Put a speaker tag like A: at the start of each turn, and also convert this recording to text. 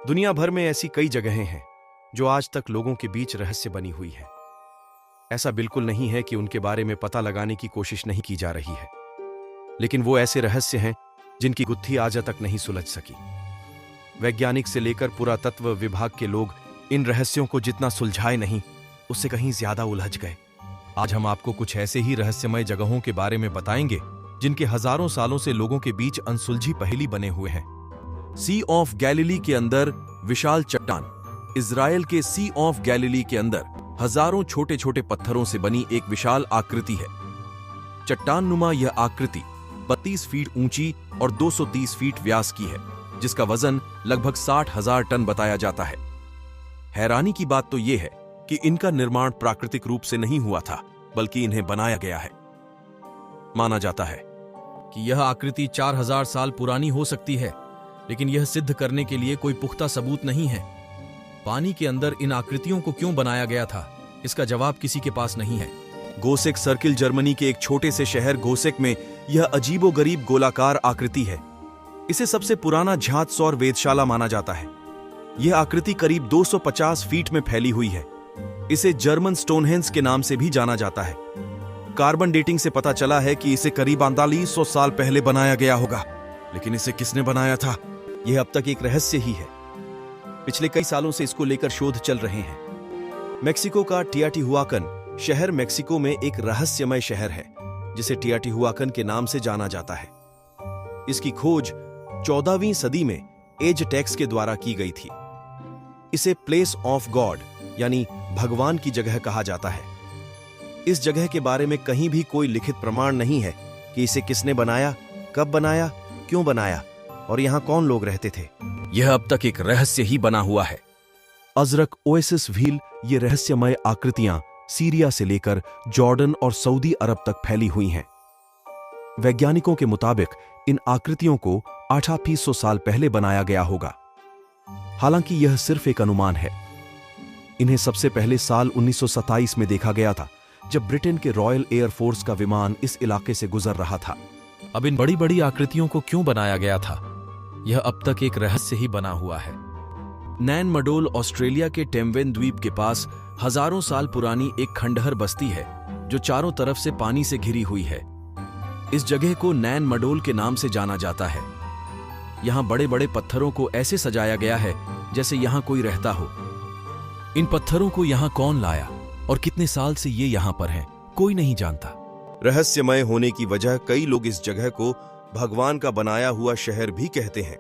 A: दुनिया भर में ऐसी कई जगहें हैं जो आज तक लोगों के बीच रहस्य बनी हुई है। ऐसा बिल्कुल नहीं है कि उनके बारे में पता लगाने की कोशिश नहीं की जा रही है, लेकिन वो ऐसे रहस्य हैं जिनकी गुत्थी आज तक नहीं सुलझ सकी। वैज्ञानिक से लेकर पुरातत्व विभाग के लोग इन रहस्यों को जितना सुलझाए नहीं, उससे कहीं ज्यादा उलझ गए। आज हम आपको कुछ ऐसे ही रहस्यमय जगहों के बारे में बताएंगे जिनके हजारों सालों से लोगों के बीच अनसुलझी पहेली बने हुए हैं। सी ऑफ गैलिली के अंदर विशाल चट्टान। इजराइल के सी ऑफ गैलिली के अंदर हजारों छोटे छोटे पत्थरों से बनी एक विशाल आकृति है। चट्टान नुमा यह आकृति 32 फीट ऊंची और 230 फीट व्यास की है, जिसका वजन लगभग 60,000 टन बताया जाता है। हैरानी की बात तो यह है कि इनका निर्माण प्राकृतिक रूप से नहीं हुआ था, बल्कि इन्हें बनाया गया है। माना जाता है कि यह आकृति 4000 साल पुरानी हो सकती है, लेकिन यह सिद्ध करने के लिए कोई पुख्ता सबूत नहीं है। पानी के अंदर इन आकृतियों को क्यों बनाया गया था, इसका जवाब किसी के पास नहीं है। गोसेक सर्किल जर्मनी के एक छोटे से शहर गोसेक में यह अजीबोगरीब गोलाकार आकृति है। इसे सबसे पुराना झांत सौर वेधशाला माना जाता है। यह आकृति करीब 250 फीट में फैली हुई है। इसे जर्मन स्टोनहेंज के नाम से भी जाना जाता है। कार्बन डेटिंग से पता चला है कि इसे करीब 4500 साल पहले बनाया गया होगा, लेकिन इसे किसने बनाया था, यह अब तक एक रहस्य ही है। पिछले कई सालों से इसको लेकर शोध चल रहे हैं। मेक्सिको का टियाटीहुआकन शहर मेक्सिको में एक रहस्यमय शहर है, जिसे टियाटीहुआकन के नाम से जाना जाता है। इसकी खोज 14वीं सदी में एजटेक्स के द्वारा की गई थी। इसे प्लेस ऑफ गॉड यानी भगवान की जगह कहा जाता है। इस जगह के बारे में कहीं भी कोई लिखित प्रमाण नहीं है कि इसे किसने बनाया, कब बनाया, क्यों बनाया और यहां कौन लोग रहते थे। यह अब तक एक रहस्य ही बना हुआ है। अजरक ओएसिस व्हील ये रहस्यमय आकृतियां सीरिया से लेकर जॉर्डन और सऊदी अरब तक फैली हुई हैं। वैज्ञानिकों के मुताबिक इन आकृतियों को 800 साल पहले बनाया गया होगा। हालांकि यह सिर्फ एक अनुमान है। इन्हें सबसे पहले साल 1927 में देखा गया था, जब ब्रिटेन के रॉयल एयरफोर्स का विमान इस इलाके से गुजर रहा था। अब इन बड़ी बड़ी आकृतियों को क्यों बनाया गया था, यह अब तक एक रहस्य ही बना हुआ है। नैन मडोल ऑस्ट्रेलिया के टेम्वेन द्वीप के पास हजारों साल पुरानी एक खंडहर बस्ती है, जो चारों तरफ से पानी से घिरी हुई है। इस जगह को नैन मडोल के नाम से जाना जाता है। यहां बड़े बड़े पत्थरों को ऐसे सजाया गया है जैसे यहां कोई रहता हो। इन पत्थरों को यहां कौन लाया और कितने साल से ये यहां पर हैं, कोई नहीं जानता। रहस्यमय होने की वजह कई लोग इस जगह को भगवान का बनाया हुआ शहर भी कहते हैं।